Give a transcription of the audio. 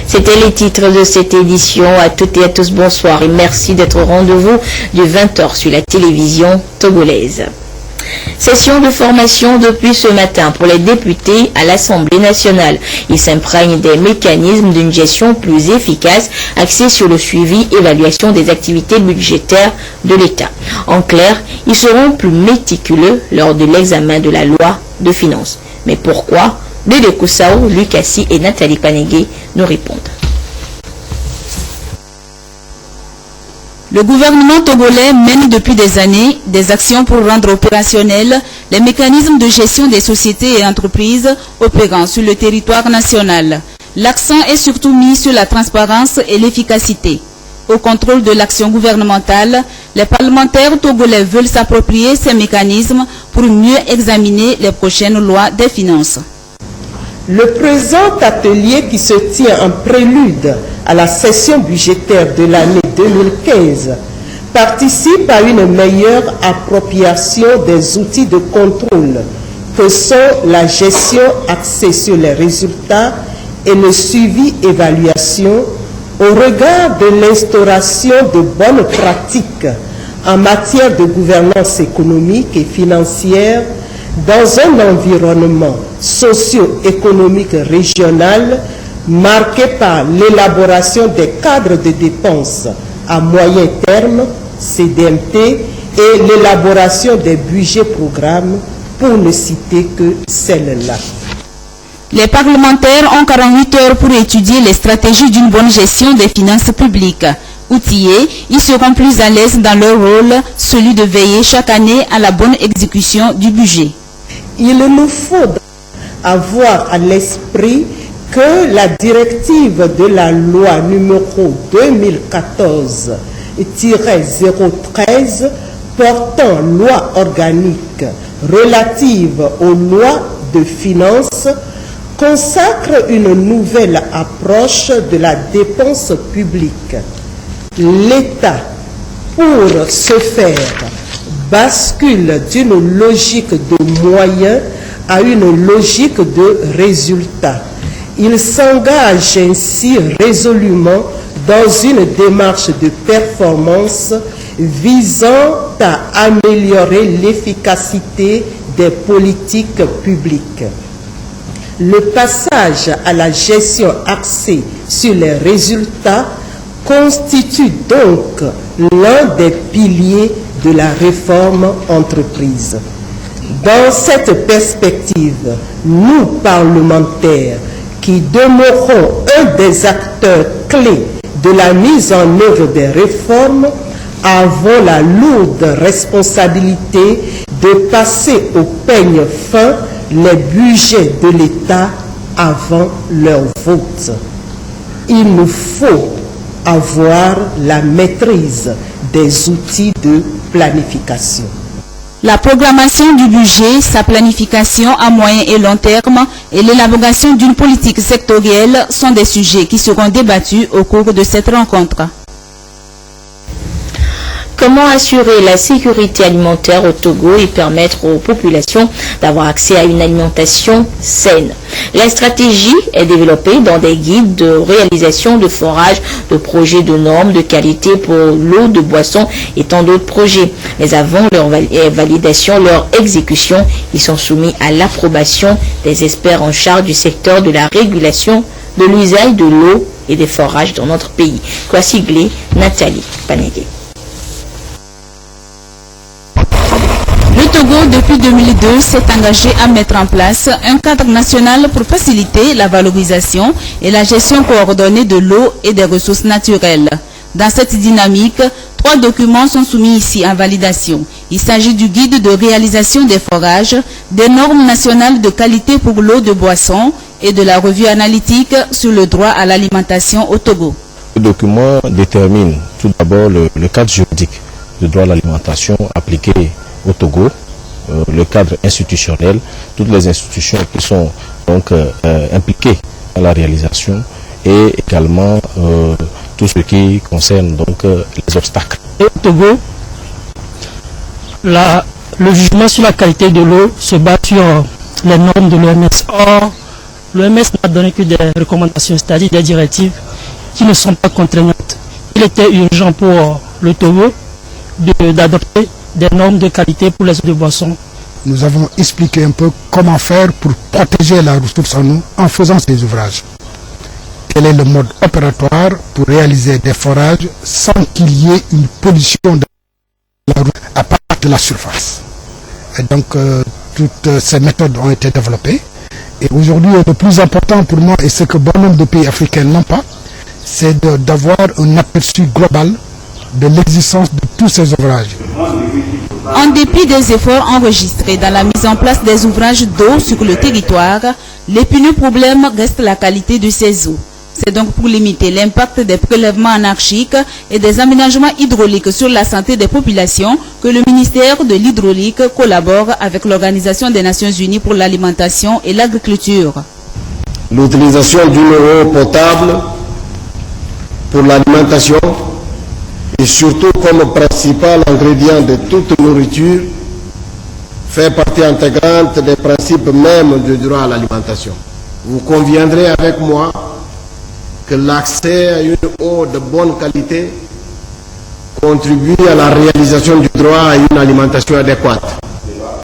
C'était les titres de cette édition. À toutes et à tous, bonsoir et merci d'être au rendez-vous du 20h sur la télévision togolaise. Session de formation depuis ce matin pour les députés à l'Assemblée nationale. Ils s'imprègnent des mécanismes d'une gestion plus efficace axée sur le suivi et évaluation des activités budgétaires de l'État. En clair, ils seront plus méticuleux lors de l'examen de la loi de finances. Mais pourquoi? Dédé Koussao, Lucassi et Nathalie Panégué nous répondent. Le gouvernement togolais mène depuis des années des actions pour rendre opérationnels les mécanismes de gestion des sociétés et entreprises opérant sur le territoire national. L'accent est surtout mis sur la transparence et l'efficacité. Au contrôle de l'action gouvernementale, les parlementaires togolais veulent s'approprier ces mécanismes pour mieux examiner les prochaines lois des finances. Le présent atelier qui se tient en prélude à la session budgétaire de l'année 2015 participe à une meilleure appropriation des outils de contrôle que sont la gestion axée sur les résultats et le suivi-évaluation au regard de l'instauration de bonnes pratiques en matière de gouvernance économique et financière dans un environnement socio-économique régional marqué par l'élaboration des cadres de dépenses à moyen terme, CDMT, et l'élaboration des budgets programmes, pour ne citer que celles-là. Les parlementaires ont 48 heures pour étudier les stratégies d'une bonne gestion des finances publiques. Outillés, ils seront plus à l'aise dans leur rôle, celui de veiller chaque année à la bonne exécution du budget. Il nous faut avoir à l'esprit que la directive de la loi numéro 2014-013 portant loi organique relative aux lois de finances consacre une nouvelle approche de la dépense publique. L'État, pour ce faire, bascule d'une logique de moyens à une logique de résultats. Il s'engage ainsi résolument dans une démarche de performance visant à améliorer l'efficacité des politiques publiques. Le passage à la gestion axée sur les résultats constitue donc l'un des piliers de la réforme entreprise. Dans cette perspective, nous, parlementaires, qui demeurons un des acteurs clés de la mise en œuvre des réformes, avons la lourde responsabilité de passer au peigne fin les budgets de l'État avant leur vote. Il nous faut avoir la maîtrise des outils de planification. La programmation du budget, sa planification à moyen et long terme et l'élaboration d'une politique sectorielle sont des sujets qui seront débattus au cours de cette rencontre. Comment assurer la sécurité alimentaire au Togo et permettre aux populations d'avoir accès à une alimentation saine? La stratégie est développée dans des guides de réalisation de forage, de projets de normes de qualité pour l'eau de boisson et tant d'autres projets. Mais avant leur validation, leur exécution, ils sont soumis à l'approbation des experts en charge du secteur de la régulation de l'usage de l'eau et des forages dans notre pays. Quoi sigler Nathalie Panégué. Le Togo, depuis 2002, s'est engagé à mettre en place un cadre national pour faciliter la valorisation et la gestion coordonnée de l'eau et des ressources naturelles. Dans cette dynamique, 3 documents sont soumis ici en validation. Il s'agit du guide de réalisation des forages, des normes nationales de qualité pour l'eau de boisson et de la revue analytique sur le droit à l'alimentation au Togo. Le document détermine tout d'abord le cadre juridique du droit à l'alimentation appliqué au Togo, le cadre institutionnel, toutes les institutions qui sont donc impliquées dans la réalisation et également tout ce qui concerne donc les obstacles. Et au Togo, le jugement sur la qualité de l'eau se base sur les normes de l'OMS. Or, l'OMS n'a donné que des recommandations, c'est-à-dire des directives qui ne sont pas contraignantes. Il était urgent pour le Togo d'adopter des normes de qualité pour les eaux de boisson. Nous avons expliqué un peu comment faire pour protéger la ressource en eau en faisant ces ouvrages. Quel est le mode opératoire pour réaliser des forages sans qu'il y ait une pollution de la route à partir de la surface. Et donc, toutes ces méthodes ont été développées. Et aujourd'hui, le plus important pour moi, et ce que bon nombre de pays africains n'ont pas, c'est d'avoir un aperçu global de l'existence de tous ces ouvrages. En dépit des efforts enregistrés dans la mise en place des ouvrages d'eau sur le territoire, l'épineux problème reste la qualité de ces eaux. C'est donc pour limiter l'impact des prélèvements anarchiques et des aménagements hydrauliques sur la santé des populations que le ministère de l'Hydraulique collabore avec l'Organisation des Nations Unies pour l'alimentation et l'agriculture. L'utilisation d'une eau potable pour l'alimentation et surtout comme principal ingrédient de toute nourriture fait partie intégrante des principes même du droit à l'alimentation. Vous conviendrez avec moi que l'accès à une eau de bonne qualité contribue à la réalisation du droit à une alimentation adéquate.